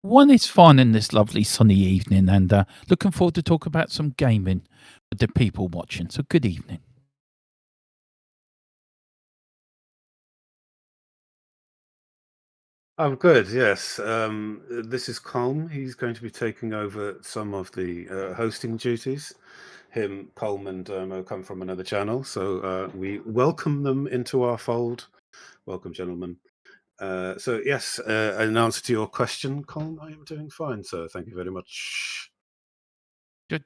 One is fine in this lovely sunny evening, and looking forward to talk about some gaming with the people watching. So, good evening. I'm good, yes. This is Colm. He's going to be taking over some of the hosting duties. Him, Colm, and Dermo come from another channel, so we welcome them into our fold. Welcome, gentlemen. Yes, in answer to your question, Colm, I am doing fine, sir. Thank you very much.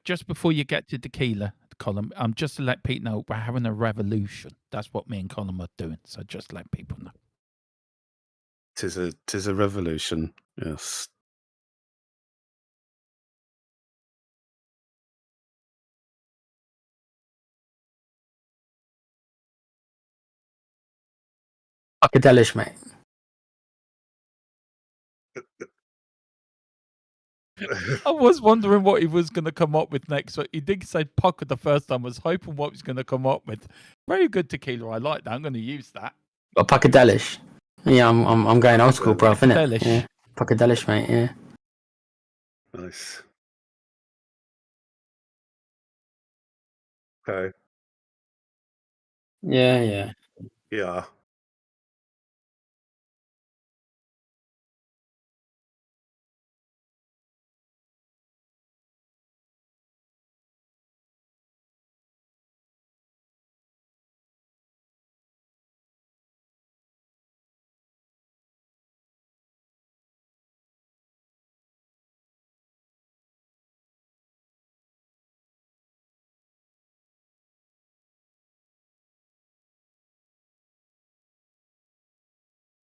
Just before you get to tequila, Colin, just to let Pete know, we're having a revolution. That's what me and Colin are doing. So, just let people know. Tis a revolution. Yes. Fuckadelish, mate. I was wondering what he was going to come up with next, but he did say pucker the first time. I was hoping what he was going to come up with. Very good tequila. I like that. I'm going to use that. But Puckadelish. Yeah, I'm going old school, bro, innit? Puckadelish. Yeah. Puckadelish, mate, yeah. Nice. Okay. Yeah. Yeah.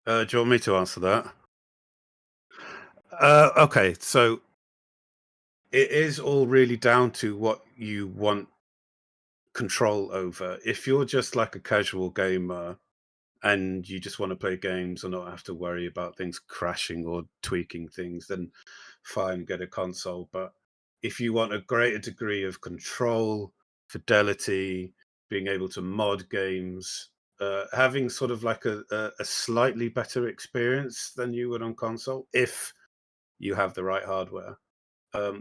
Do you want me to answer that? Okay, so it is all really down to what you want control over. If you're just like a casual gamer and you just want to play games and not have to worry about things crashing or tweaking things, then fine, get a console. But if you want a greater degree of control, fidelity, being able to mod games, having sort of like a slightly better experience than you would on console, if you have the right hardware,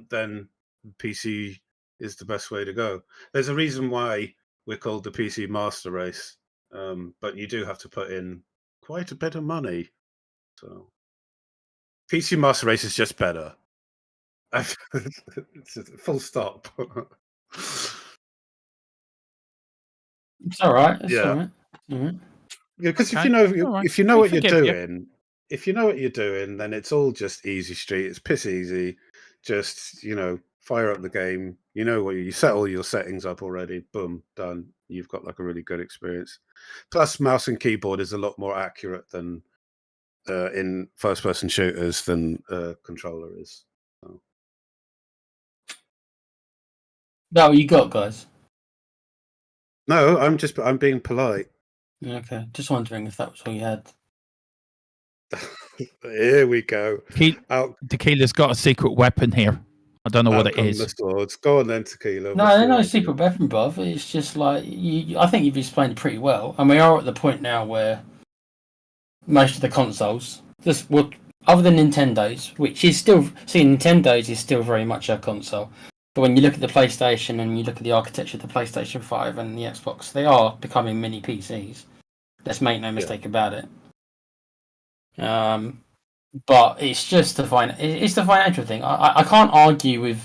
then PC is the best way to go. There's a reason why we're called the PC Master Race, but you do have to put in quite a bit of money. So PC Master Race is just better. It's full stop. It's alright. It's Yeah. alright. Mm-hmm. Yeah, because Okay. All right. if you know We what you're forgive you. doing, if you know what you're doing, then it's all just easy street. It's piss easy. Just fire up the game. You know what you set all your settings up already. Boom, done. You've got like a really good experience. Plus, mouse and keyboard is a lot more accurate than in first-person shooters than controller is. So. That what you got, guys? No, I'm being polite. Okay. Just wondering if that was all you had. Here we go. Tequila's got a secret weapon here. I don't know what it Come is. the swords. Go on then, Tequila. No, they're no secret weapon, bruv. It's just like I think you've explained it pretty well, and we are at the point now where most of the consoles, other than Nintendo's, which is still Nintendo's is still very much a console. But when you look at the PlayStation and you look at the architecture of the PlayStation 5 and the Xbox, they are becoming mini PCs. Let's make no mistake about it. But it's just it's the financial thing. I can't argue with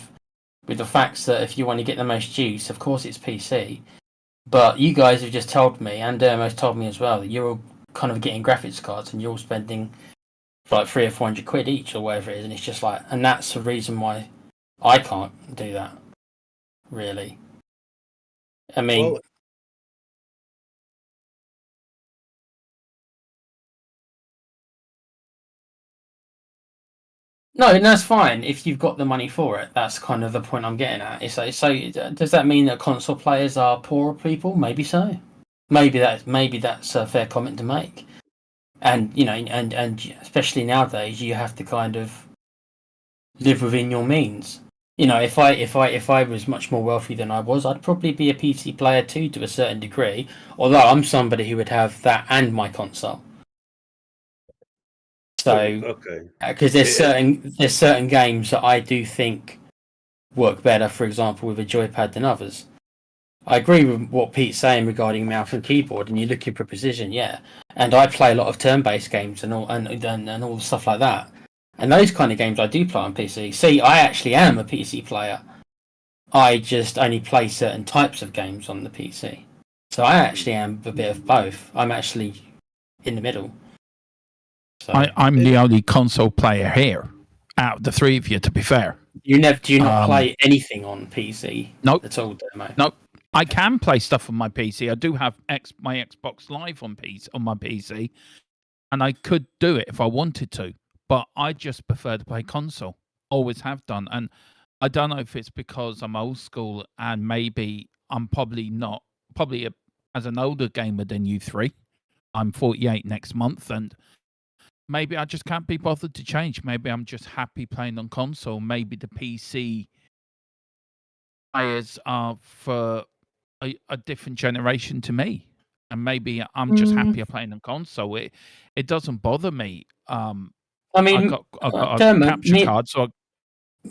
the facts that if you want to get the most juice, of course it's PC. But you guys have just told me, and Dermos told me as well, that you're all kind of getting graphics cards and you're all spending like 300 or 400 quid each or whatever it is, and it's just like, and that's the reason why I can't do that. Really, I mean. Well, no, that's fine if you've got the money for it. That's kind of the point I'm getting at. So does that mean that console players are poorer people? Maybe so. Maybe that's a fair comment to make. And and especially nowadays, you have to kind of live within your means. You know, if I was much more wealthy than I was, I'd probably be a PC player too, to a certain degree. Although I'm somebody who would have that and my console. So, okay, because there's certain games that I do think work better, for example, with a joypad than others. I agree with what Pete's saying regarding mouse and keyboard, and you're looking for precision, yeah. And I play a lot of turn-based games and all the stuff like that. And those kind of games I do play on PC. See, I actually am a PC player. I just only play certain types of games on the PC. So I actually am a bit of both. I'm actually in the middle. So I'm the only console player here out of the three of you, to be fair. do you not play anything on PC? Nope. At all, Demo? Nope. I can play stuff on my PC. I do have my Xbox Live on my PC, and I could do it if I wanted to. But I just prefer to play console. Always have done. And I don't know if it's because I'm old school and maybe I'm probably as an older gamer than you three. I'm 48 next month, and maybe I just can't be bothered to change. Maybe I'm just happy playing on console. Maybe the PC players are for a different generation to me. And maybe I'm just happier playing on console. It doesn't bother me. I mean, I've got a Dermot, capture card, so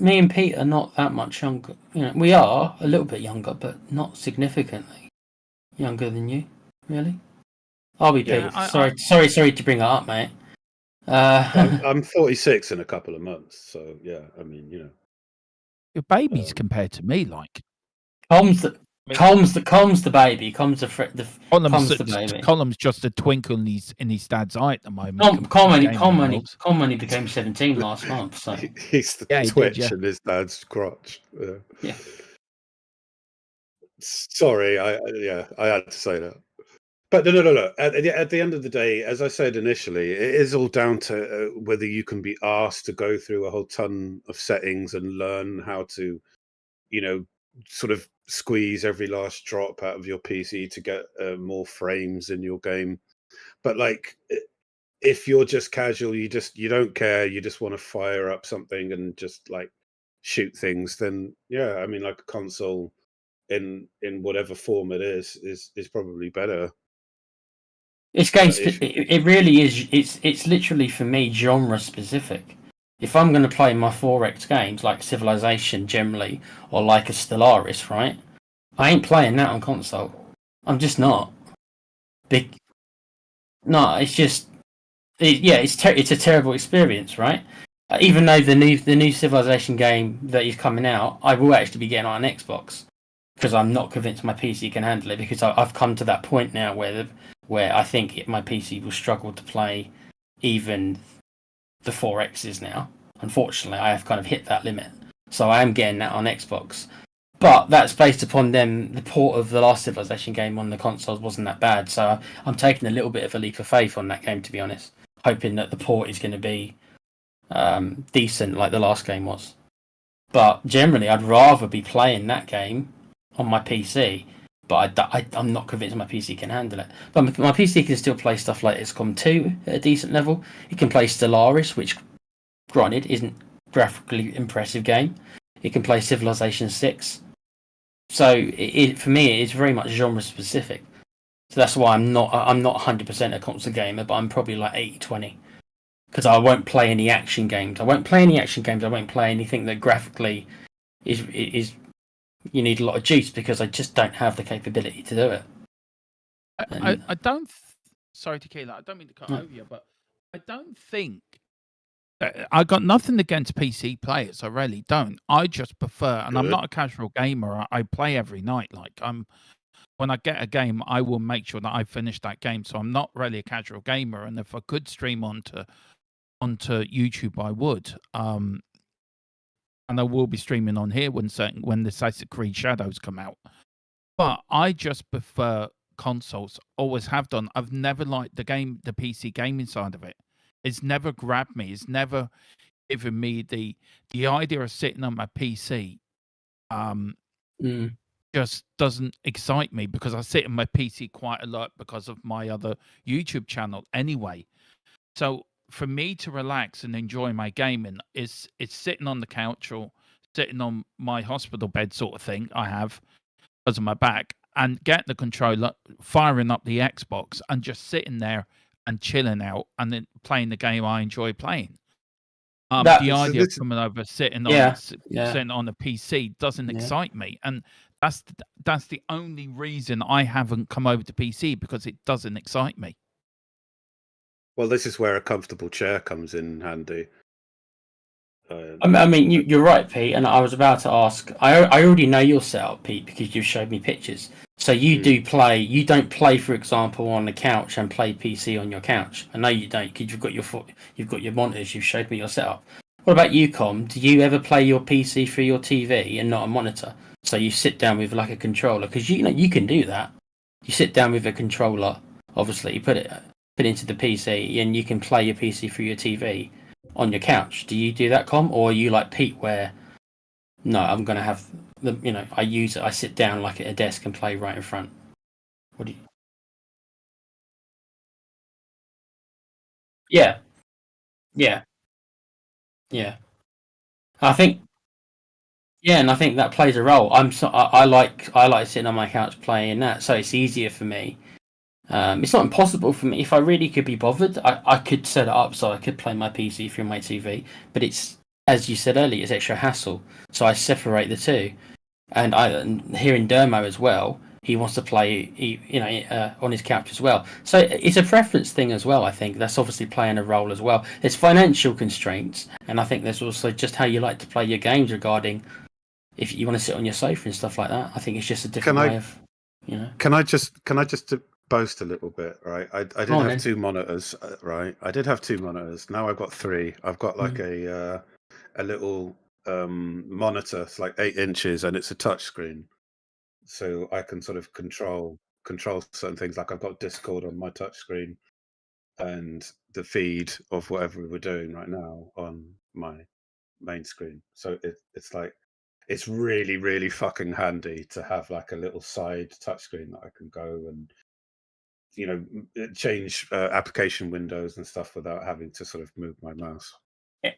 me and Pete are not that much younger. You know, we are a little bit younger, but not significantly younger than you. Really? Are we, Pete? Sorry to bring that up, mate. I'm 46 in a couple of months, so yeah. I mean, you know, your babies compared to me, like Com's the baby. Com's the baby. Column's just a twinkle in his dad's eye at the moment. Com only became 17 last month. So he's the twitch in his dad's crotch. Yeah. Sorry, I had to say that. But no. At the end of the day, as I said initially, it is all down to whether you can be asked to go through a whole ton of settings and learn how to, you know, sort of squeeze every last drop out of your PC to get more frames in your game. But like, if you're just casual, you don't care, you just want to fire up something and just like shoot things, then yeah, I mean, like a console in whatever form it is probably better. It really is. It's literally for me genre specific. If I'm going to play my 4X games like Civilization generally, or like a Stellaris, right? I ain't playing that on console. I'm just not. No, it's just, it's a terrible experience, right? Even though the new Civilization game that is coming out, I will actually be getting on an Xbox because I'm not convinced my PC can handle it. Because I've come to that point now where I think my PC will struggle to play even the 4Xs now. Unfortunately, I have kind of hit that limit. So I am getting that on Xbox. But that's based upon the port of the last Civilization game on the consoles wasn't that bad. So I'm taking a little bit of a leap of faith on that game, to be honest. Hoping that the port is going to be decent like the last game was. But generally, I'd rather be playing that game on my PC. But I'm not convinced my PC can handle it. But my PC can still play stuff like XCOM 2 at a decent level. It can play Stellaris, which, granted, isn't graphically impressive game. It can play Civilization 6. So for me, it's very much genre specific. So that's why I'm not 100% a console gamer, but I'm probably like 80-20. Because I won't play any action games. I won't play anything that graphically is you need a lot of juice, because I just don't have the capability to do it. I don't. Sorry, Tequila. I don't mean to cut over you, but I don't think. I got nothing against PC players. I really don't. I just prefer, and I'm not a casual gamer. I play every night. Like when I get a game, I will make sure that I finish that game. So I'm not really a casual gamer. And if I could stream onto YouTube, I would. And I will be streaming on here when the Assassin's Creed Shadows come out. But I just prefer consoles. Always have done. I've never liked the PC gaming side of it. It's never grabbed me. It's never given me the idea of sitting on my PC. Just doesn't excite me, because I sit on my PC quite a lot because of my other YouTube channel anyway. So for me to relax and enjoy my gaming is it's sitting on the couch or sitting on my hospital bed sort of thing I have because of my back, and getting the controller, firing up the Xbox, and just sitting there and chilling out, and then playing the game I enjoy playing. The So idea of this, coming over, sitting on Yeah, yeah, sitting on a PC doesn't yeah. excite me, and that's the only reason I haven't come over to PC, because it doesn't excite me. well, this is where a comfortable chair comes in handy. I mean, you're right, Pete. And I was about to ask. I already know your setup, Pete, because you've showed me pictures. So you do play. You don't play, for example, on the couch and play PC on your couch. I know you don't, because you've got your monitors. You've showed me your setup. What about you, Com? Do you ever play your PC through your TV and not a monitor? So you sit down with like a controller, because you can do that. You sit down with a controller. Obviously, you put it into the PC, and you can play your PC through your TV on your couch. Do you do that, Com, or are you like Pete, where no, I'm gonna have the I sit down like at a desk and play right in front? What do you? Yeah, yeah, yeah. I think and I think that plays a role. I like sitting on my couch playing that, so it's easier for me. It's not impossible for me. If I really could be bothered, I could set it up so I could play my PC through my TV. But it's, as you said earlier, it's extra hassle. So I separate the two. And here in Dermo as well, he wants to play, on his couch as well. So it's a preference thing as well. I think that's obviously playing a role as well. There's financial constraints, and I think there's also just how you like to play your games regarding if you want to sit on your sofa and stuff like that. I think it's just a different way of, Can I just boast a little bit, right? I did on, have then. 2 monitors, right? I did have 2 monitors. Now I've got 3. I've got like a little monitor. It's like 8 inches, and it's a touch screen, so I can sort of control certain things. Like I've got Discord on my touch screen, and the feed of whatever we're doing right now on my main screen. So it's like it's really, really fucking handy to have like a little side touchscreen that I can go and change application windows and stuff without having to sort of move my mouse. Yeah.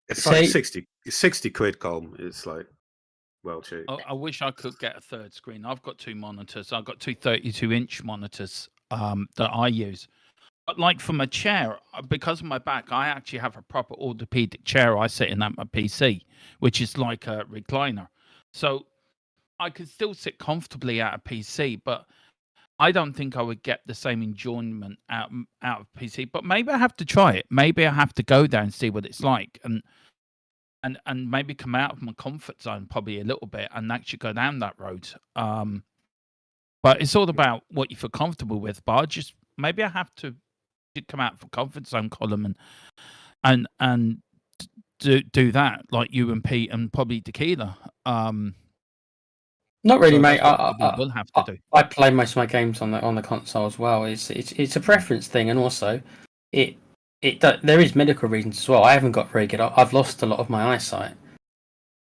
It's So like 60 quid, Colm. It's like well cheap. I wish I could get a third screen. I've got 2 monitors. I've got 2 32-inch monitors that I use. But like from a chair, because of my back, I actually have a proper orthopedic chair I sit in at my PC, which is like a recliner. So I could still sit comfortably at a PC, but I don't think I would get the same enjoyment out of PC. But maybe I have to try it. Maybe I have to go there and see what it's like, and maybe come out of my comfort zone probably a little bit and actually go down that road. But it's all about what you feel comfortable with. But maybe I have to come out of comfort zone column and do that like you and Pete and probably Tequila. not really, So mate. that's what I probably will have to do. I play most of my games on the console as well. It's a preference thing, and also there is medical reasons as well. I haven't got very good. I've lost a lot of my eyesight.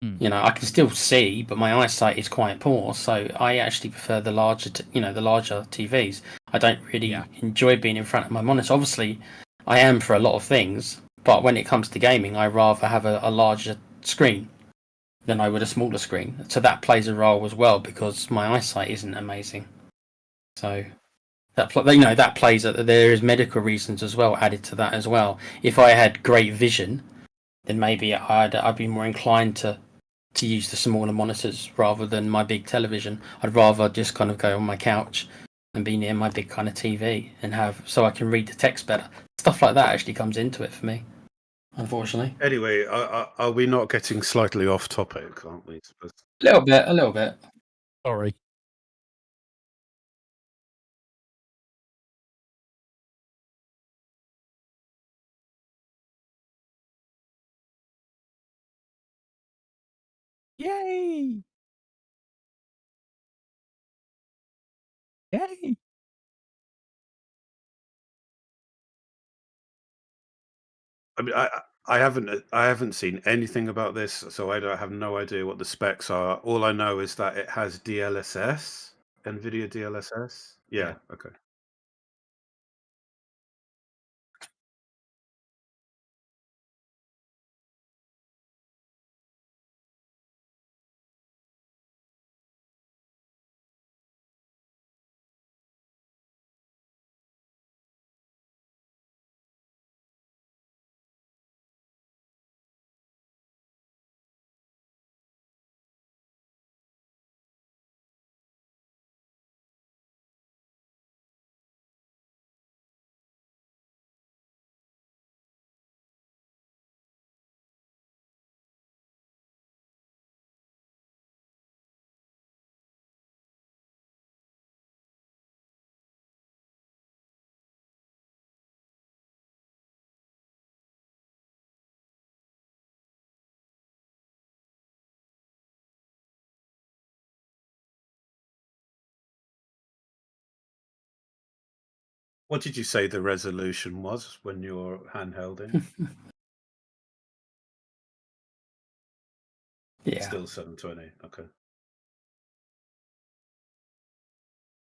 I can still see, but my eyesight is quite poor. So I actually prefer the larger TVs. I don't really enjoy being in front of my monitor. Obviously, I am for a lot of things, but when it comes to gaming, I rather have a larger screen than I would a smaller screen. So that plays a role as well, because my eyesight isn't amazing. So that plays. There is medical reasons as well added to that as well. If I had great vision, then maybe I'd be more inclined to use the smaller monitors rather than my big television. I'd rather just kind of go on my couch and be near my big kind of TV and so I can read the text better. Stuff like that actually comes into it for me, unfortunately. Anyway, are we not getting slightly off topic? Aren't we? A little bit. Sorry. Yay! Yay! I mean, I haven't seen anything about this, so I have no idea what the specs are. All I know is that it has DLSS, NVIDIA DLSS. Yeah. Okay. What did you say the resolution was when you're handhelding? Yeah. Still 720. Okay.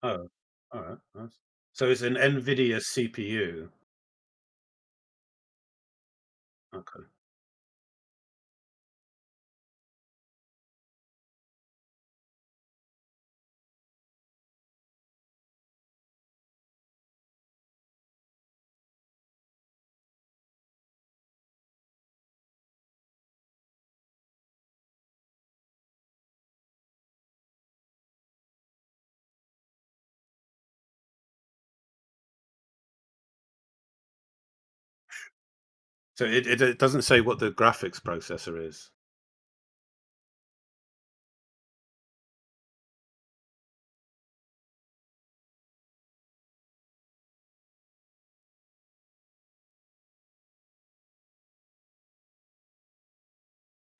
Oh, all right. Nice. So it's an NVIDIA CPU. Okay. So it doesn't say what the graphics processor is.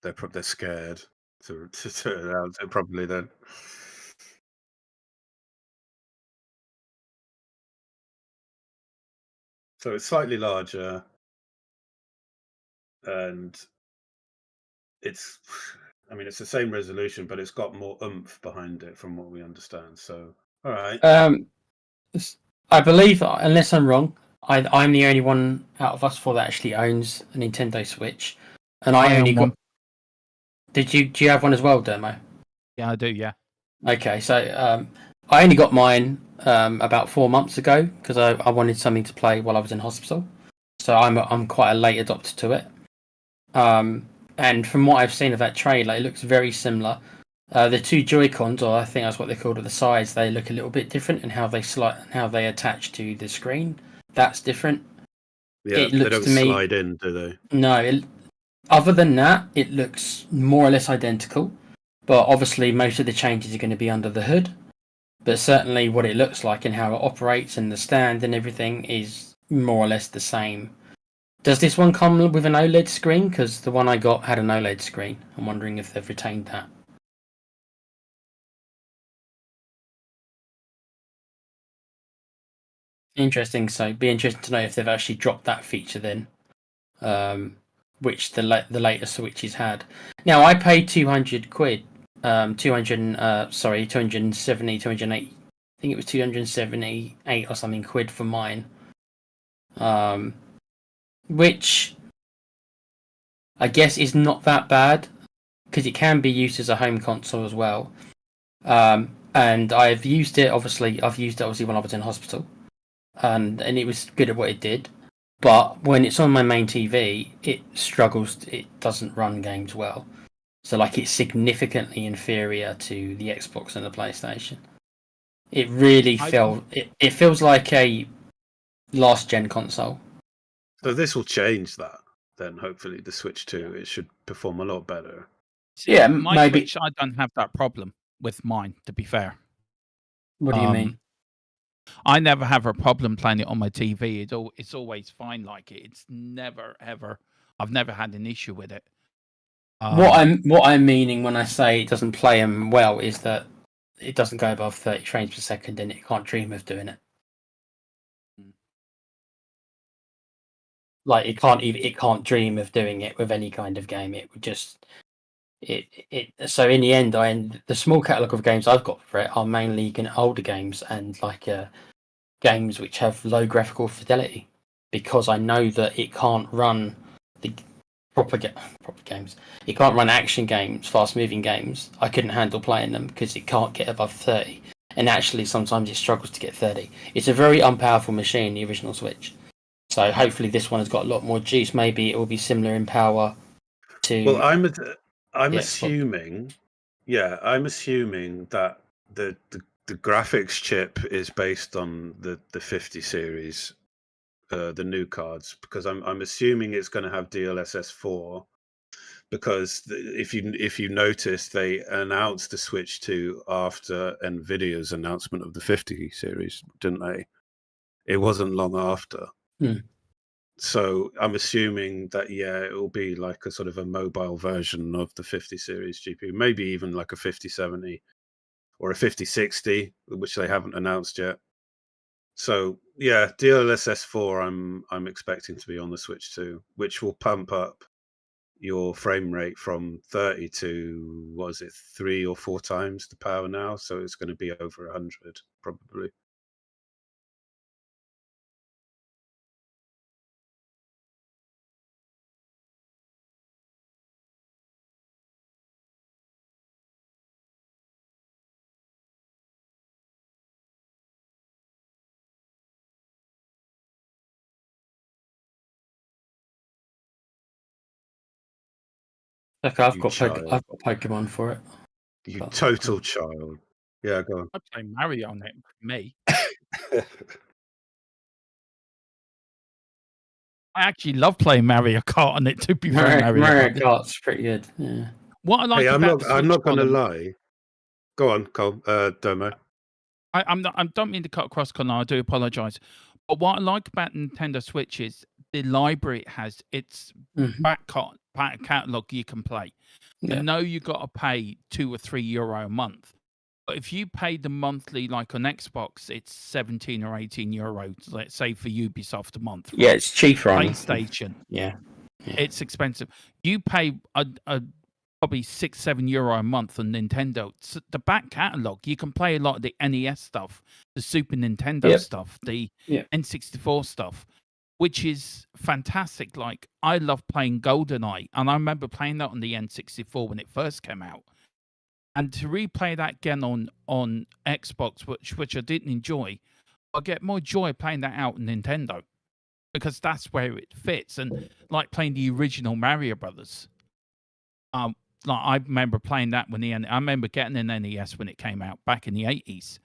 They're scared to announce it probably then. So it's slightly larger, and it's I mean, it's the same resolution, but it's got more oomph behind it from what we understand. So, all right. I believe, unless I'm wrong, I'm the only one out of us four that actually owns a Nintendo Switch, and I only own got. one. Do you have one as well, Demo? Yeah, I do. Yeah. Okay, so I only got mine about 4 months ago because I wanted something to play while I was in hospital. So I'm quite a late adopter to it. And from what I've seen of that trailer, it looks very similar. The two Joy-Cons, or I think that's what they're called at the sides, they look a little bit different in how they attach to the screen. That's different. Yeah, It they looks don't to me, slide in, do they? no. Other than that, it looks more or less identical. But obviously, most of the changes are going to be under the hood. But certainly, what it looks like and how it operates and the stand and everything is more or less the same. Does this one come with an OLED screen? Because the one I got had an OLED screen. I'm wondering if they've retained that. Interesting. So, it'd be interesting to know if they've actually dropped that feature then, which the later Switches had. Now, I paid 200 quid, 270, 280. I think it was 278 or something quid for mine. Which I guess is not that bad because it can be used as a home console as well. And I've used it obviously when I was in hospital, and it was good at what it did. But when it's on my main TV, it struggles. It doesn't run games well. So like it's significantly inferior to the Xbox and the PlayStation. It really it feels like a last gen console. So this will change that. Then hopefully the Switch 2 it should perform a lot better. See, Yeah, my maybe. Switch, I don't have that problem with mine. To be fair, What do you mean? I never have a problem playing it on my TV. It's always fine like it. It's never ever. I've never had an issue with it. What I'm meaning when I say it doesn't play them well is that it doesn't go above 30 frames per second, and it can't dream of doing it. Like it can't dream of doing it with any kind of game. It would just So in the end, the small catalogue of games I've got for it are mainly older games and like games which have low graphical fidelity, because I know that it can't run the proper games. It can't run action games, fast moving games. I couldn't handle playing them because it can't get above 30, and actually sometimes it struggles to get 30. It's a very unpowerful machine, the original Switch. So hopefully this one has got a lot more juice. Maybe it will be similar in power to. Well, I'm assuming, I'm assuming that the graphics chip is based on the 50 series, the new cards, because I'm assuming it's going to have DLSS 4, because if you notice, they announced the Switch 2 after Nvidia's announcement of the 50 series, didn't they? It wasn't long after. So I'm assuming that it will be like a sort of a mobile version of the 50 series GPU, maybe even like a 5070 or a 5060, which they haven't announced yet. So yeah, DLSS 4 I'm expecting to be on the Switch too, which will pump up your frame rate from 30 to, what is it, 3 or 4 times the power now, so it's going to be over 100 probably. Okay, I've You got child. I've got Pokemon for it. You But- total child. Yeah, go on. I play Mario on it. For me, I actually love playing Mario Kart on it. To be fair, Mario Kart. Kart's pretty good. Yeah. What I like Hey, about the I'm Switch, not gonna Colin, lie. Go on, Cole. Domo. I'm not. I don't mean to cut across, Colin. I do apologize. But what I like about Nintendo Switch is the library it has. Its Mhm. back catalog you can play. I Yeah. know you got to pay €2 or €3 a month, but if you pay the monthly, like on Xbox, it's 17 or €18. Let's say for Ubisoft a month. Yeah, right? it's cheaper on PlayStation. Yeah. It's expensive. You pay a probably €6-7 a month on Nintendo. The back catalog, you can play a lot of the NES stuff, the Super Nintendo Yep. stuff, the Yep. N64 stuff, which is fantastic. Like I love playing GoldenEye, and I remember playing that on the N64 when it first came out. And to replay that again on Xbox, which I didn't enjoy, I get more joy playing that out on Nintendo because that's where it fits. And like playing the original Mario Brothers. Like I remember playing that when I remember getting an NES when it came out back in the 80s.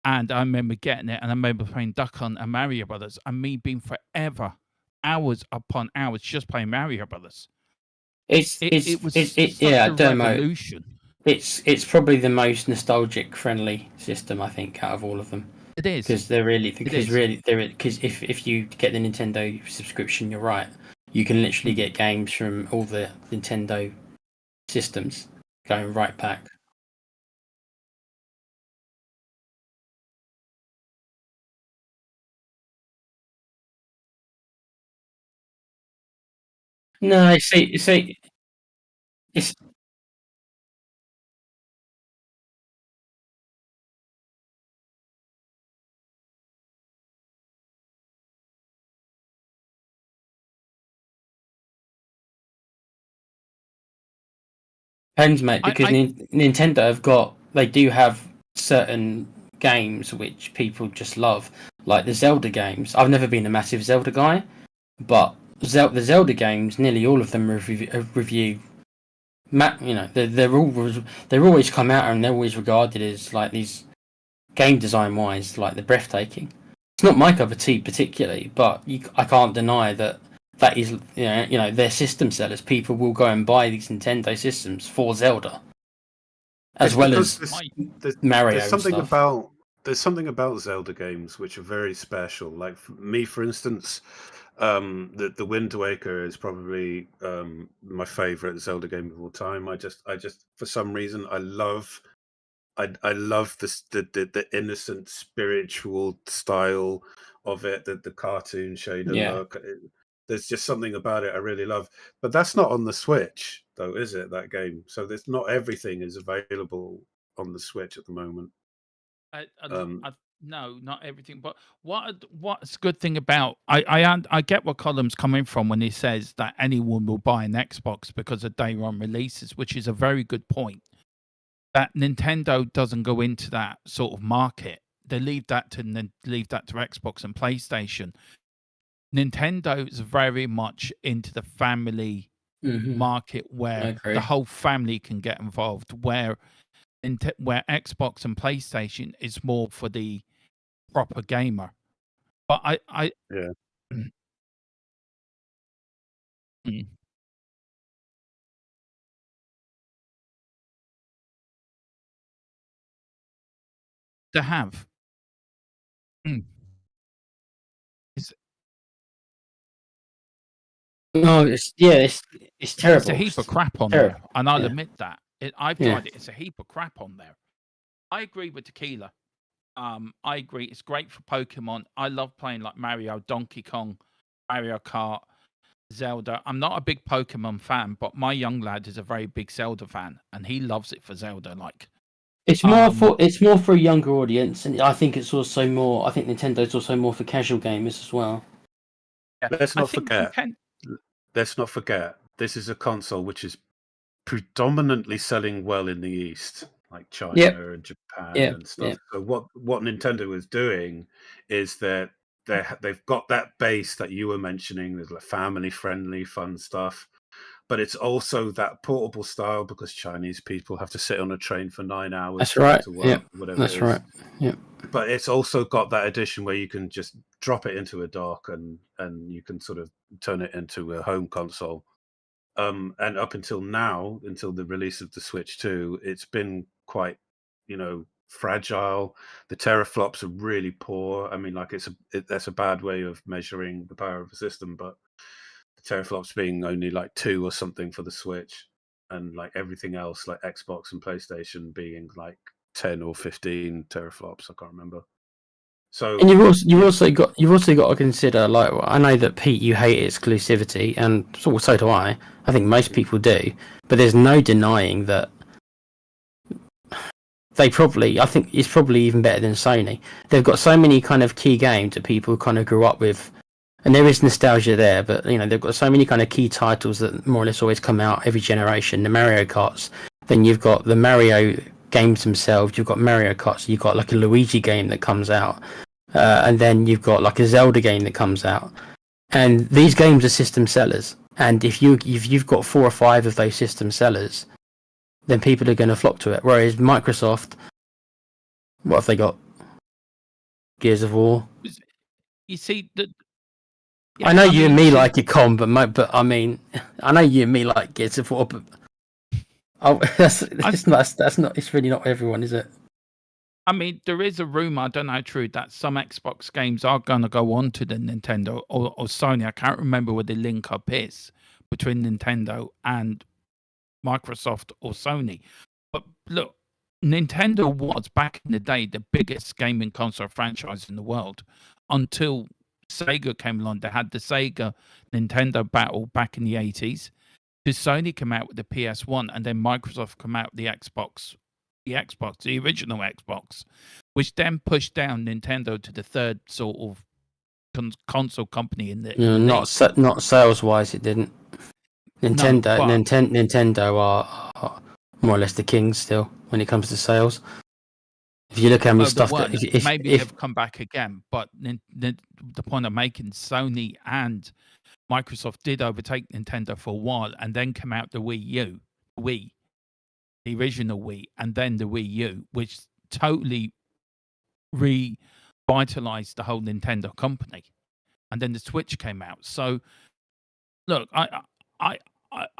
And I remember getting it and I remember playing Duck Hunt and Mario Brothers and me being forever, hours upon hours just playing Mario Brothers. It was such yeah, a revolution. It's probably the most nostalgic friendly system, I think, out of all of them. It is. Because if you get the Nintendo subscription, you're right. You can literally get games from all the Nintendo systems going right back. No, see, it's depends, mate. Because Nintendo they do have certain games which people just love, like the Zelda games. I've never been a massive Zelda guy, but the Zelda games, nearly all of them review. You know, they're always come out and they're always regarded as like these game design wise, like they're breathtaking. It's not my cup of tea particularly, but I can't deny that is you know they're system sellers. People will go and buy these Nintendo systems for Zelda, as It's well because as there's Mario there's something and stuff. about there's something about Zelda games which are very special. Like for me, for instance, the Wind Waker is probably my favorite Zelda game of all time. I just for some reason I love the innocent spiritual style of it, the cartoon shader Yeah. look. There's just something about it I really love. But that's not on the Switch, though, is it? That game. So there's not everything is available on the Switch at the moment. No, not everything. But what's a good thing about I get what Column's coming from when he says that anyone will buy an Xbox because of day one releases, which is a very good point. That Nintendo doesn't go into that sort of market. They leave that to Xbox and PlayStation. Nintendo is very much into the family market where the whole family can get involved. Where Xbox and PlayStation is more for the proper gamer. But Yeah. To have. No, it's terrible. It's a heap of crap on terrible. there, and I'll Yeah. admit that. I've tried it. It's a heap of crap on there. I agree with Tequila. I agree. It's great for Pokemon. I love playing like Mario, Donkey Kong, Mario Kart, Zelda. I'm not a big Pokemon fan, but my young lad is a very big Zelda fan, and he loves it for Zelda. Like, It's more for a younger audience, and I think it's also more. I think Nintendo's also more for casual gamers as well. Let's I not think forget. Ninten- Let's not forget. This is a console which is predominantly selling well in the East, like China Yep. and Japan Yep, and stuff. yep. So what Nintendo is doing is that they've got that base that you were mentioning. There's like family friendly, fun stuff, but it's also that portable style because Chinese people have to sit on a train for 9 hours That's to right. get to work, Yep. whatever That's it is. right. Yep. But it's also got that edition where you can just drop it into a dock and you can sort of turn it into a home console. And up until now, until the release of the Switch 2, it's been quite, fragile. The teraflops are really poor. I mean, like that's a bad way of measuring the power of a system, but the teraflops being only like 2 or something for the Switch, and like everything else, like Xbox and PlayStation, being like 10 or 15 teraflops. I can't remember. So And you've also got to consider, like, I know that Pete, you hate exclusivity, and so do I. I think most people do, but there's no denying that I think it's probably even better than Sony. They've got so many kind of key games that people kind of grew up with, and there is nostalgia there. But they've got so many kind of key titles that more or less always come out every generation. The Mario Karts, then you've got the Mario games themselves. You've got Mario Karts. You've got like a Luigi game that comes out. And then you've got like a Zelda game that comes out, and these games are system sellers. And if you've got 4 or 5 of those system sellers, then people are going to flock to it. Whereas Microsoft, what have they got? Gears of War. you see that. I know you and me like it, Con, but I mean, I know you and me like Gears of War, but that's not. It's really not everyone, is it? I mean, there is a rumor, I don't know how true, that some Xbox games are going to go on to the Nintendo or Sony. I can't remember where the link up is between Nintendo and Microsoft or Sony. But look, Nintendo was back in the day the biggest gaming console franchise in the world until Sega came along. They had the Sega Nintendo battle back in the 80s. The Sony came out with the PS1, and then Microsoft came out with the original Xbox, which then pushed down Nintendo to the third sort of console company in the. Not sales wise, it didn't. Nintendo are more or less the kings still when it comes to sales. If you look how many stuff that maybe they've come back again, but the point I'm making, Sony and Microsoft did overtake Nintendo for a while, and then come out the Wii, the original Wii, and then the Wii U, which totally revitalized the whole Nintendo company. And then the Switch came out. So, look, I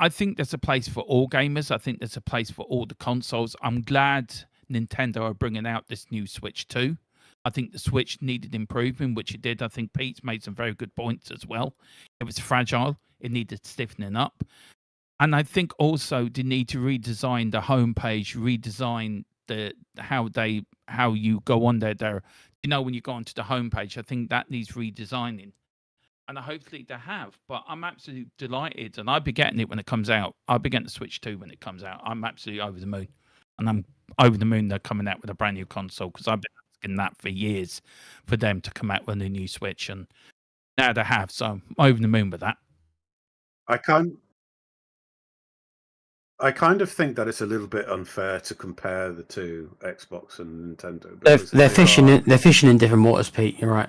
think there's a place for all gamers. I think there's a place for all the consoles. I'm glad Nintendo are bringing out this new Switch 2. I think the Switch needed improving, which it did. I think Pete's made some very good points as well. It was fragile. It needed stiffening up. And I think also they need to redesign the homepage, redesign how you go on there. When you go onto the homepage, I think that needs redesigning. And hopefully they have. But I'm absolutely delighted, and I'll be getting it when it comes out. I'll be getting the Switch 2 when it comes out. I'm absolutely over the moon. And I'm over the moon they're coming out with a brand new console, because I've been asking that for years for them to come out with a new Switch, and now they have. So I'm over the moon with that. I kind of think that it's a little bit unfair to compare the two, Xbox and Nintendo. They're fishing in different waters, Pete. You're right.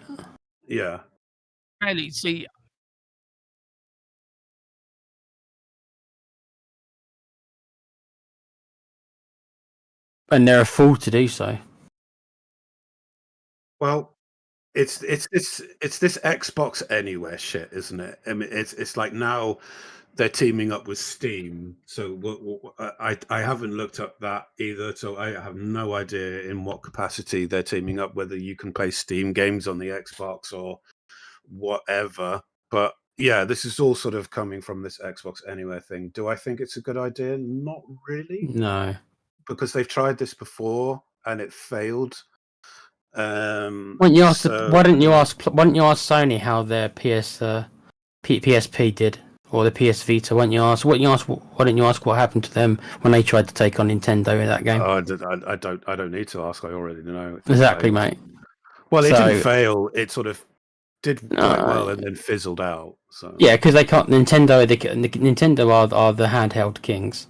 Yeah. Really, see, and they're a fool to do so. Well, it's this Xbox Anywhere shit, isn't it? I mean, it's like now they're teaming up with Steam. So I haven't looked up that either. So I have no idea in what capacity they're teaming up, whether you can play Steam games on the Xbox or whatever. But yeah, this is all sort of coming from this Xbox Anywhere thing. Do I think it's a good idea? Not really. No. Because they've tried this before and it failed. Why don't you ask? Why don't you ask Sony how their PSP did, or the PS Vita? Why don't you ask? Why don't you ask what happened to them when they tried to take on Nintendo in that game? I don't need to ask. I already know. Exactly, mate. Well, it didn't fail. It sort of did quite well and then fizzled out. So yeah, because they can't. Nintendo are the handheld kings,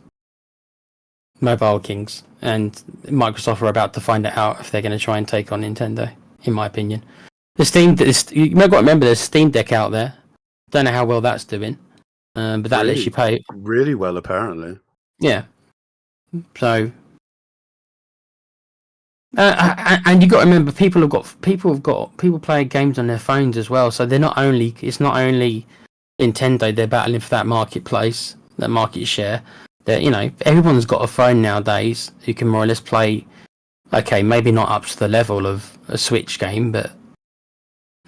mobile kings, and Microsoft are about to find it out if they're going to try and take on Nintendo. In my opinion, you've got to remember there's Steam Deck out there. Don't know how well that's doing, but that lets you pay really well, apparently. Yeah. So. And you got to remember, people play games on their phones as well. So it's not only Nintendo they're battling for that marketplace, that market share. That everyone's got a phone nowadays who can more or less play. Okay, maybe not up to the level of a Switch game, but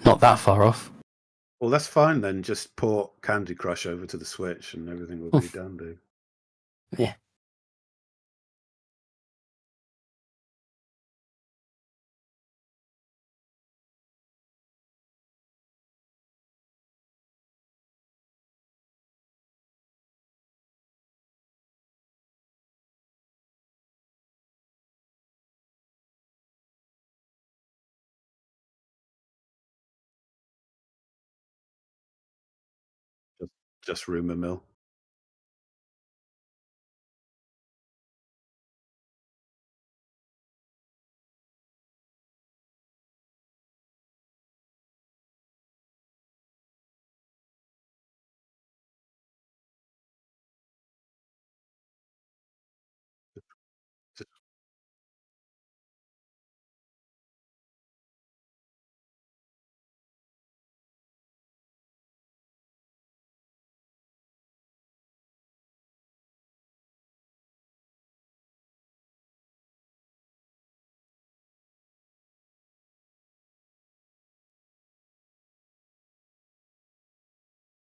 not that far off. Well, that's fine then. Just port Candy Crush over to the Switch, and everything will be dandy. Yeah. Just rumor mill.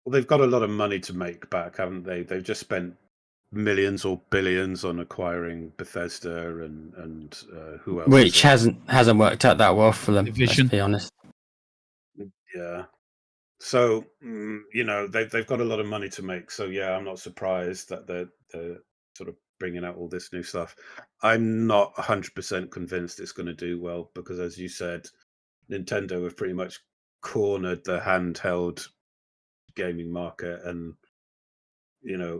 Well, they've got a lot of money to make back, haven't they? They've just spent millions or billions on acquiring Bethesda and who else? Which hasn't worked out that well for them. Division. Let's be honest. Yeah. So they've got a lot of money to make. So yeah, I'm not surprised that they're sort of bringing out all this new stuff. I'm not 100% convinced it's going to do well because, as you said, Nintendo have pretty much cornered the handheld gaming market, and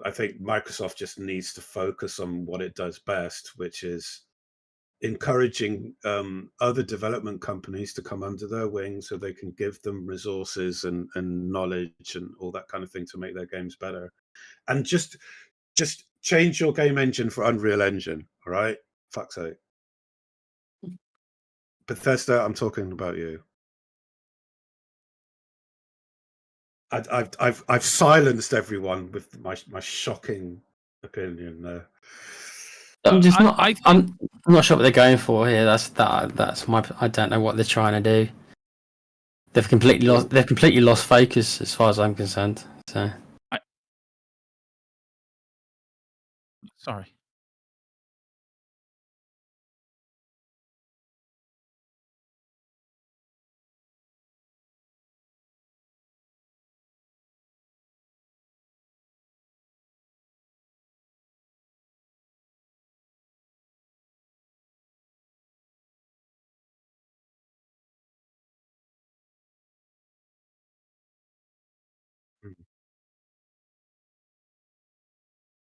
I think Microsoft just needs to focus on what it does best, which is encouraging other development companies to come under their wing so they can give them resources and knowledge and all that kind of thing to make their games better. And just change your game engine for Unreal Engine, all right? Fuck's sake. Bethesda, I'm talking about you. I've silenced everyone with my shocking opinion there. I'm not sure what they're going for here. That's my. I don't know what they're trying to do. They've completely lost focus as far as I'm concerned. So. Sorry.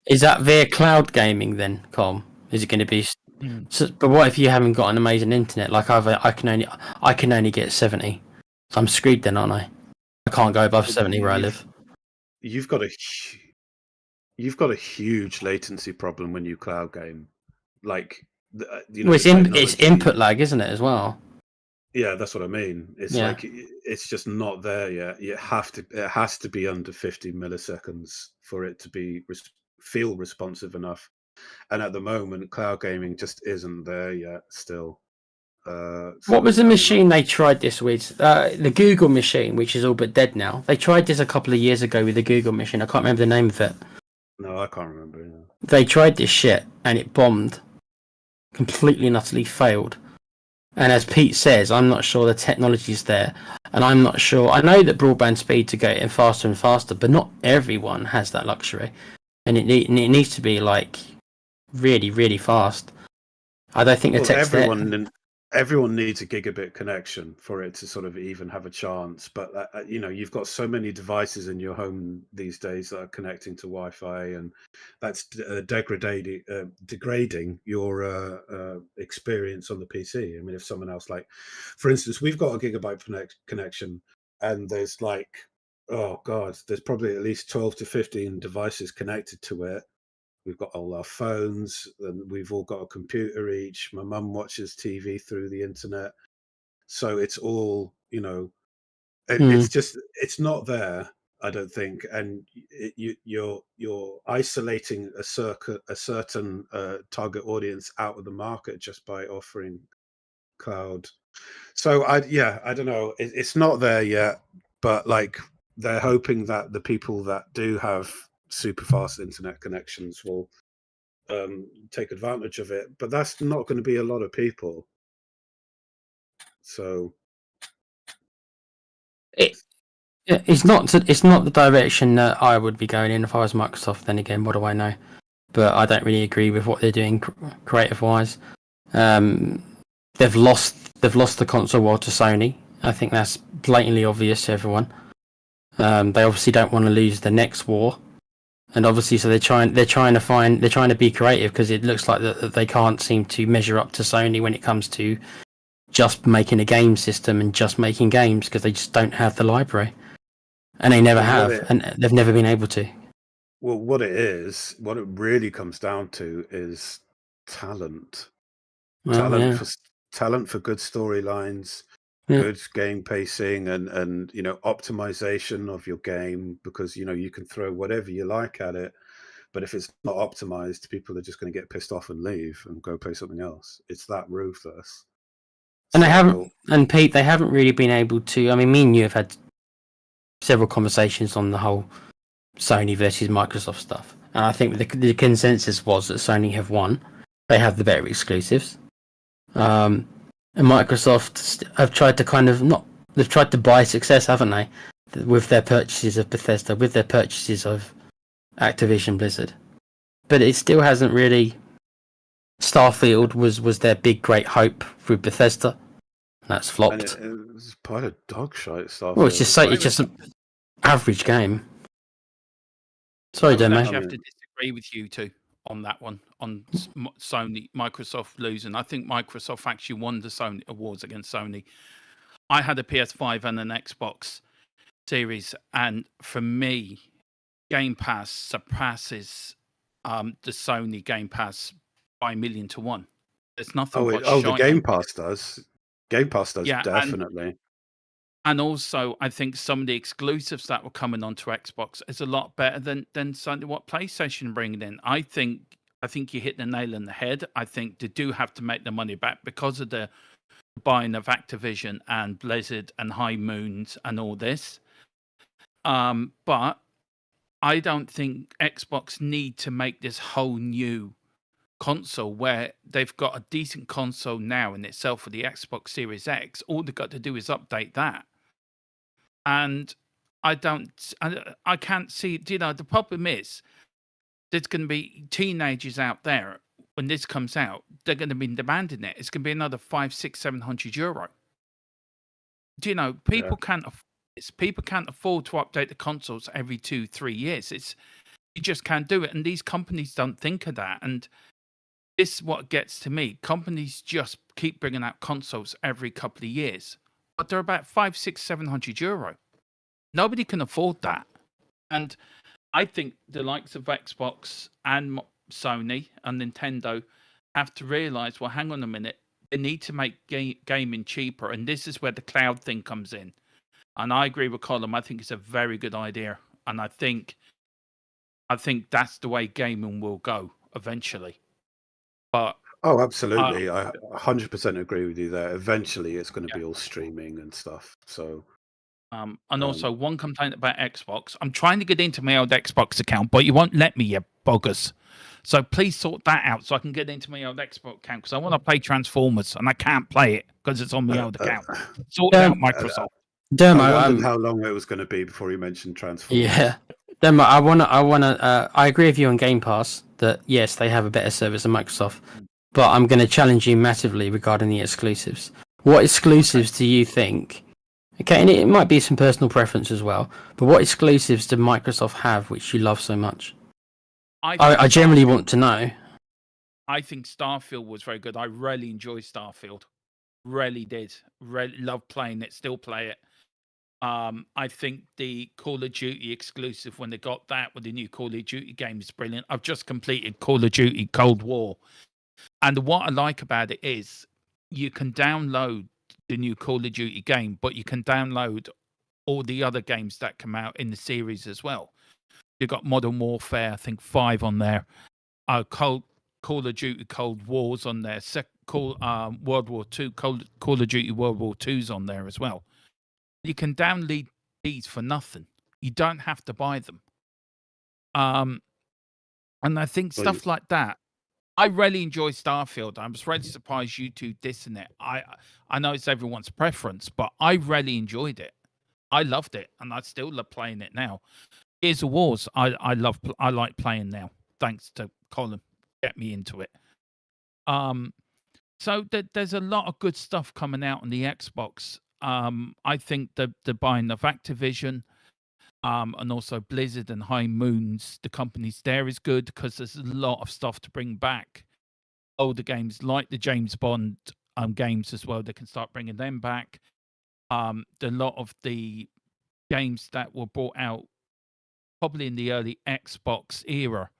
Is that via cloud gaming then, Com? Is it going to be? So, but what if you haven't got an amazing internet? Like I can only get 70. So I'm screwed then, aren't I? I can't go above 70 where I live. You've got a huge latency problem when you cloud game. Like, it's input lag, isn't it, as well? Yeah, that's what I mean. It's like it's just not there yet. It has to be under 50 milliseconds for it to be feel responsive enough. And at the moment, cloud gaming just isn't there yet. Still. What was the machine they tried this with? The Google machine, which is all but dead now. They tried this a couple of years ago with the Google machine. I can't remember the name of it. No, I can't remember. Yeah. They tried this shit and it bombed. Completely and utterly failed. And as Pete says, I'm not sure the technology's there, and I'm not sure. I know that broadband speeds are getting faster and faster, but not everyone has that luxury, and it needs to be like really, really fast. I don't think the Well, tech's there. everyone needs a gigabit connection for it to sort of even have a chance. But you know, you've got so many devices in your home these days that are connecting to Wi-Fi, and that's degrading your experience on the PC. I mean, if someone else, like, for instance, we've got a gigabyte connection, and there's like, oh god, there's probably at least 12 to 15 devices connected to it. We've got all our phones, and we've all got a computer each. My mum watches TV through the internet, so it's all, you know, it's just, it's not there, I don't think, and you're isolating a certain target audience out of the market just by offering cloud. So I don't know. It's not there yet, but like, they're hoping that the people that do have super fast internet connections will take advantage of it, but that's not going to be a lot of people. So It's not the direction that I would be going in if I was Microsoft. Then again, what do I know? But I don't really agree with what they're doing creative wise. They've lost the console war to Sony. I think that's blatantly obvious to everyone. They obviously don't want to lose the next war, and obviously, so they're trying to be creative, because it looks like that they can't seem to measure up to Sony when it comes to just making a game system and just making games, because they just don't have the library, and they never have, and they've never been able to. Well, what it really comes down to is talent. Talent for good storylines, good game pacing, and you know, optimization of your game, because you know, you can throw whatever you like at it, but if it's not optimized, people are just going to get pissed off and leave and go play something else. It's that ruthless. And they haven't, and Pete, they haven't really been able to. I mean, me and you have had several conversations on the whole Sony versus Microsoft stuff, and I think the consensus was that Sony have won. They have the better exclusives. And Microsoft have tried to they've tried to buy success, haven't they? With their purchases of Bethesda, with their purchases of Activision Blizzard. But it still hasn't really. Starfield was their big great hope with Bethesda. That's flopped. And it was quite a dog shite, Starfield. Well, it's just an average game. Sorry, Demo. I have to disagree with you two on that one, on Sony, Microsoft losing. I think Microsoft actually won the Sony awards against Sony. I had a PS5 and an Xbox Series, and for me, Game Pass surpasses the Sony Game Pass by 1,000,000 to 1. There's nothing. The Game Pass does. Game Pass does, yeah, definitely. And also, I think some of the exclusives that were coming onto Xbox is a lot better than certainly what PlayStation bringing in. I think you hit the nail on the head. I think they do have to make the money back because of the buying of Activision and Blizzard and High Moons and all this. But I don't think Xbox need to make this whole new console where they've got a decent console now in itself for the Xbox Series X. All they've got to do is update that. And I can't see, you know, the problem is there's going to be teenagers out there when this comes out, they're going to be demanding it. It's going to be another 500, 600, 700 euro. Do you know, people can't afford this. People can't afford to update the consoles every 2-3 years. You just can't do it. And these companies don't think of that. And this is what gets to me. Companies just keep bringing out consoles every couple of years, but they're about 500, 600, 700 euro. Nobody can afford that. And I think the likes of Xbox and Sony and Nintendo have to realize, well, hang on a minute, they need to make gaming cheaper. And this is where the cloud thing comes in. And I agree with Colin. I think it's a very good idea. And I think that's the way gaming will go eventually. But oh, absolutely. I 100% agree with you there. Eventually, it's going to be all streaming and stuff. So And also one complaint about Xbox. I'm trying to get into my old Xbox account, but you won't let me, you boggers. So please sort that out so I can get into my old Xbox account because I want to play Transformers and I can't play it because it's on my old account. Sort it out, Microsoft. Dermo, I wondered how long it was going to be before you mentioned Transformers. Yeah, Dermo, I agree with you on Game Pass that yes, they have a better service than Microsoft, but I'm going to challenge you massively regarding the exclusives. What exclusives do you think? Okay, and it might be some personal preference as well, but what exclusives do Microsoft have which you love so much? I generally want to know. I think Starfield was very good. I really enjoyed Starfield. Really did. Really loved playing it. Still play it. I think the Call of Duty exclusive, when they got that with the new Call of Duty game, is brilliant. I've just completed Call of Duty Cold War. And what I like about it is you can download the new Call of Duty game, but you can download all the other games that come out in the series as well. You've got Modern Warfare, I think 5 on there. Call of Duty Cold War's on there. World War II, Call of Duty World War II's on there as well. You can download these for nothing. You don't have to buy them. And I think stuff like that. I really enjoy Starfield. I was really surprised you two dissing it. I know it's everyone's preference, but I really enjoyed it. I loved it, and I still love playing it now. Gears of Wars, I like playing now. Thanks to Colin, get me into it. So there's a lot of good stuff coming out on the Xbox. I think the buying of Activision, and also Blizzard and High Moons, the companies there is good because there's a lot of stuff to bring back. Older games like the James Bond games as well, they can start bringing them back. A lot of the games that were brought out probably in the early Xbox era,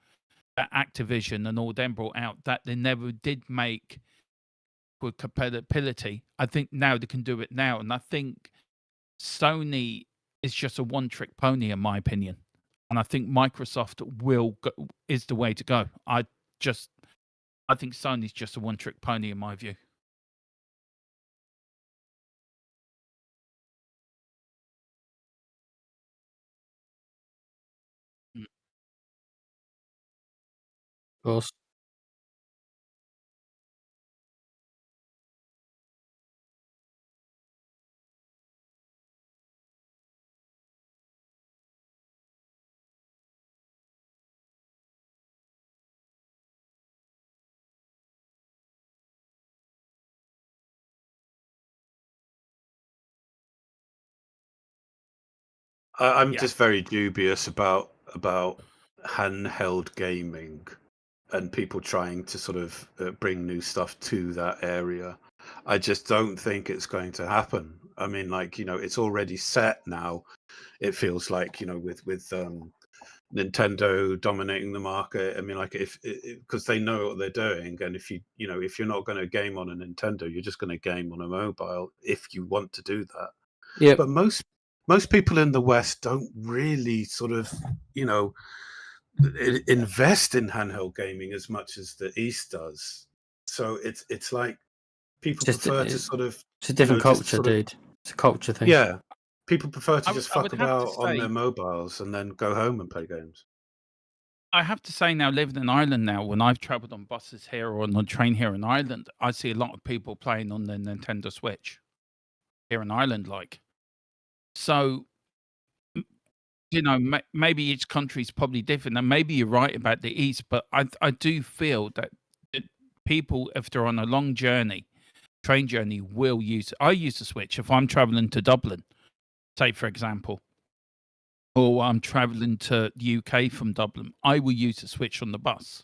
that Activision and all them brought out, that they never did make with compatibility. I think now they can do it now, and I think Sony is just a one-trick pony, in my opinion. And I think Microsoft is the way to go. I think Sony's just a one-trick pony, in my view. Of course. I'm just very dubious about handheld gaming and people trying to sort of bring new stuff to that area. I just don't think it's going to happen. I mean, like, it's already set now. It feels like, with Nintendo dominating the market. I mean, like, because they know what they're doing, and if you're not going to game on a Nintendo, you're just going to game on a mobile if you want to do that. Yeah. But most people in the West don't really sort of, invest in handheld gaming as much as the East does. So it's like people prefer to sort of. It's a different culture, dude. It's a culture thing. Yeah, people prefer to just fuck about on their mobiles and then go home and play games. I have to say now, living in Ireland now, when I've travelled on buses here or on the train here in Ireland, I see a lot of people playing on the Nintendo Switch here in Ireland, like. So, maybe each country is probably different, and maybe you're right about the East, but I do feel that people, if they're on a long train journey, will use. I use the Switch if I'm traveling to Dublin, say for example, or I'm traveling to the UK from Dublin. I will use the Switch on the bus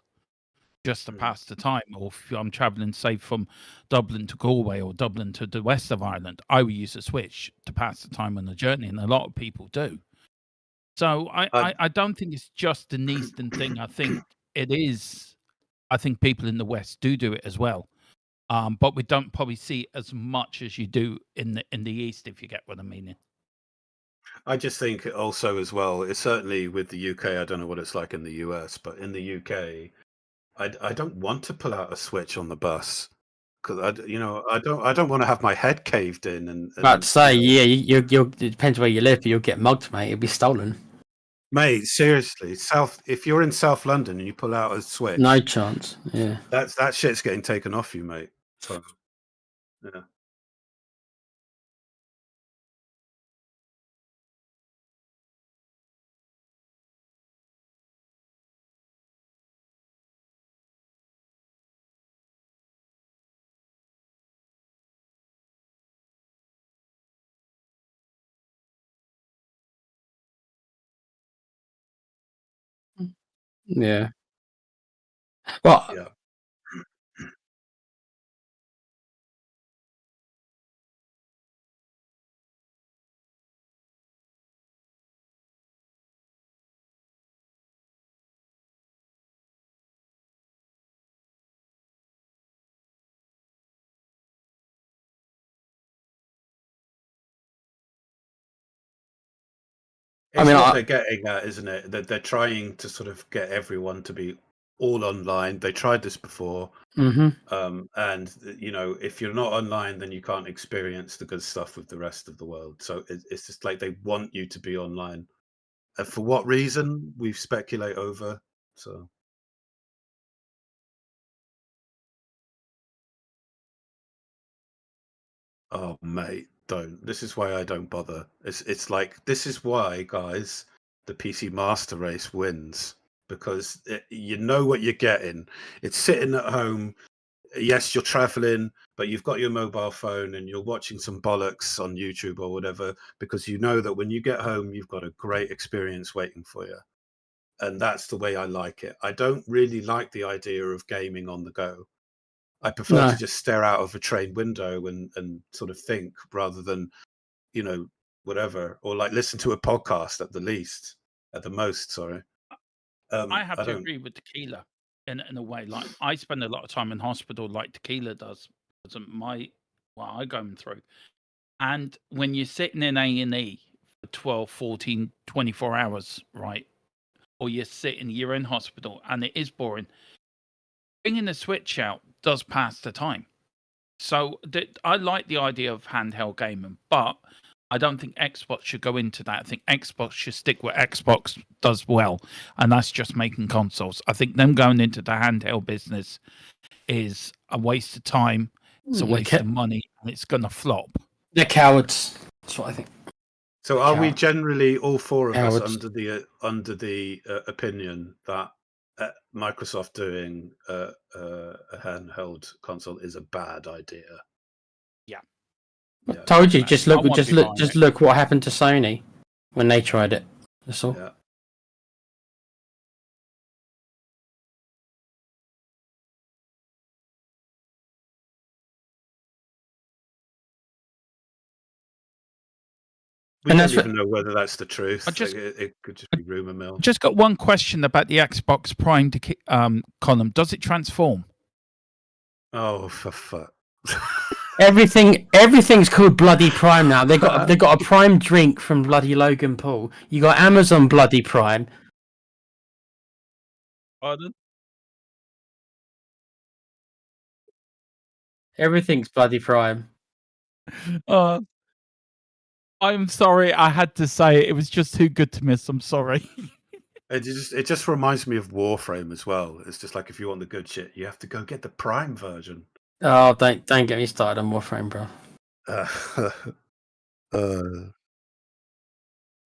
just to pass the time. Or if I'm traveling, say, from Dublin to Galway or Dublin to the west of Ireland, I will use the Switch to pass the time on the journey, and a lot of people do. So I don't think it's just an Eastern thing. I think it is. I think people in the West do it as well, but we don't probably see it as much as you do in the East, if you get what I mean. I just think also as well, it's certainly with the UK. I don't know what it's like in the US, but in the UK, I don't want to pull out a Switch on the bus. because I don't want to have my head caved in. And About to say, yeah, you'll it depends where you live, but you'll get mugged, mate. It'll be stolen. mate, seriously, if you're in South London and you pull out a Switch, No chance. Yeah. that shit's getting taken off you, mate. So, yeah. Yeah. Well, Yeah. I It's mean, what they're getting at, isn't it? That they're trying to sort of get everyone to be all online. They tried this before, mhm. and if you're not online, then you can't experience the good stuff with the rest of the world. So it's just like they want you to be online. For what reason? We speculate over. So, oh mate, don't. This is why I don't bother. It's like this is why, guys, the PC Master Race wins because you know what you're getting. It's sitting at home. Yes, you're traveling, but you've got your mobile phone and you're watching some bollocks on YouTube or whatever because you know that when you get home, you've got a great experience waiting for you. And that's the way I like it. I don't really like the idea of gaming on the go. I prefer No. to just stare out of a train window and sort of think rather than, whatever, or like listen to a podcast at the most, sorry. I have I to don't. agree with Tequila in a way. Like I spend a lot of time in hospital, like Tequila does. Because of I going through. And when you're sitting in A&E for 12, 14, 24 hours, right? Or you're in hospital and it is boring. Bringing the Switch out does pass the time. So I like the idea of handheld gaming, but I don't think Xbox should go into that. I think Xbox should stick what Xbox does well, and that's just making consoles. I think them going into the handheld business is a waste of time. It's a waste of money, and it's going to flop. They're cowards. That's what I think. So are we Coward. generally all four of us Cowards. under the opinion that Microsoft doing a handheld console is a bad idea? Yeah. I told you, just I want to be buying it. look what happened to Sony when they tried it. That's all. Yeah. We And don't that's what- even know whether that's the truth. just- it could just be rumor mill. Just got one question about the Xbox Prime column. Does it transform? Oh, for fuck. Everything's called Bloody Prime now. They got a Prime drink from bloody Logan Paul. You got Amazon Bloody Prime. Pardon? Everything's Bloody Prime. I'm sorry, I had to say it. It was just too good to miss. I'm sorry. It just reminds me of Warframe as well. It's just like if you want the good shit, you have to go get the Prime version. Oh, don't get me started on Warframe, bro.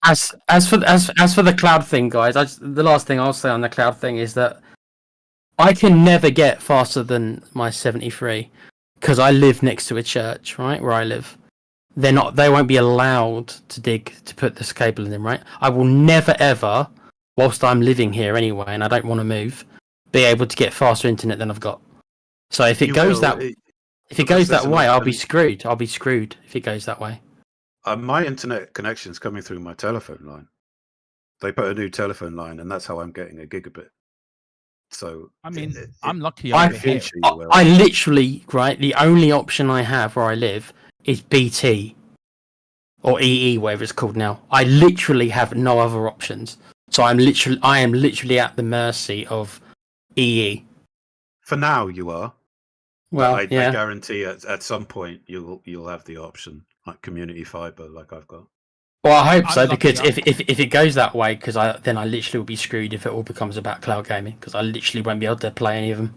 As for the cloud thing, guys, the last thing I'll say on the cloud thing is that I can never get faster than my 73 because I live next to a church, right? Where I live. They won't be allowed to put this cable in, right? I will never ever, whilst I'm living here anyway, and I don't want to move, be able to get faster internet than I've got. So if it goes that way, I'll be screwed. I'll be screwed if it goes that way. My internet connection's coming through my telephone line. They put a new telephone line, and that's how I'm getting a gigabit. So I mean, I'm lucky I over here. literally, right, the only option I have where I live is BT or EE, whatever it's called now. I literally have no other options. So I am literally at the mercy of EE. For now, you are. Well, I yeah. guarantee at some point you'll have the option, like community fiber, like I've got. Well, I hope I'm so, lucky, because if it goes that way, because then I literally will be screwed if it all becomes about cloud gaming, because I literally won't be able to play any of them.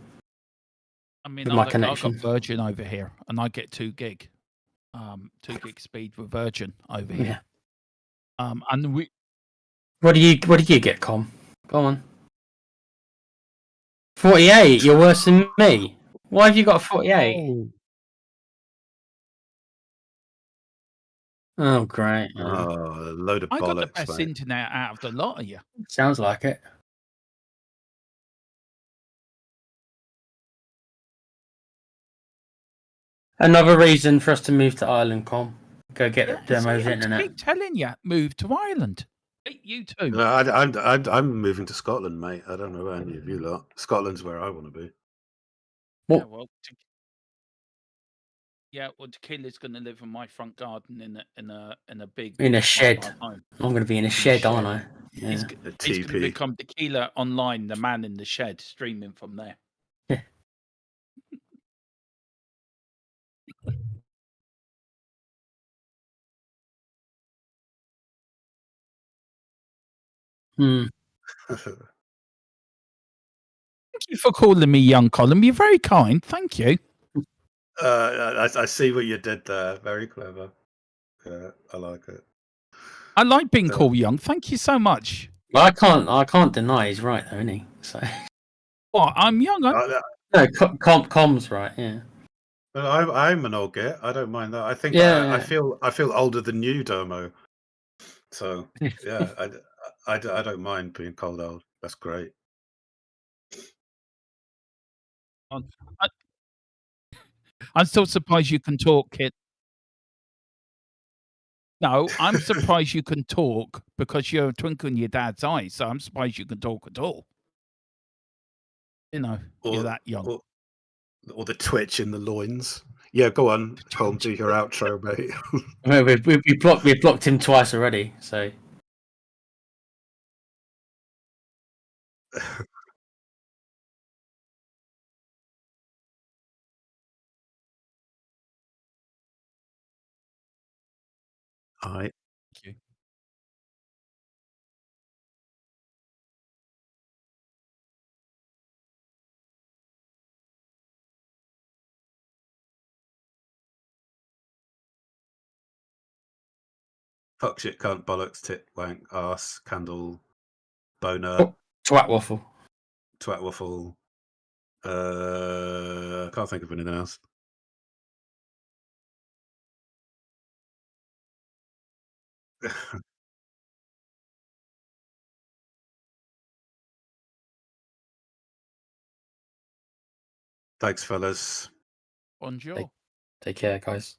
I mean, with I'm my lucky, I've got connection. Virgin over here, and I get 2 gig, 2 gig speed with Virgin over here. And we What do you get, Com? Go on. 48. You're worse than me. Why have you got a 48? Oh, great. Oh, a load of I got the bollocks, best mate. internet out of the lot of you. Sounds like it. Another reason for us to move to Ireland, Com. Go get Yeah, demos see, I internet. keep telling you, move to Ireland. Hey, you too. No, I'm moving to Scotland, mate. I don't know about any of you lot. Scotland's where I want to be. Yeah, well, Tequila's going to live in my front garden in a big In a shed. home. I'm going to be in a shed, aren't I? Yeah. He's going to become Tequila online, the man in the shed, streaming from there. Yeah. Thank you for calling me young, Colin. You're very kind. Thank you. I see what you did there. Very clever. Yeah, I like it. I like being called young. Thank you so much. Well, I can't deny he's right, though, isn't he? So. Well, I'm young. No, Com's right. Yeah. Well, I'm an old git. I don't mind that. I think I feel older than you, Domo. So yeah, I don't mind being called old. That's great. I'm still surprised you can talk, kid. No, I'm surprised you can talk because you're a twinkle in your dad's eyes. So I'm surprised you can talk at all. You know, you're that young. Or the twitch in the loins. Yeah, go on, Colm, do your outro, mate. we blocked him twice already, so. All right. Thank you. Fuck shit, cunt, bollocks, tit, wank, arse, candle, boner, twat waffle. Twat waffle. I can't think of anything else. Thanks, fellas. Bonjour. Take care, guys.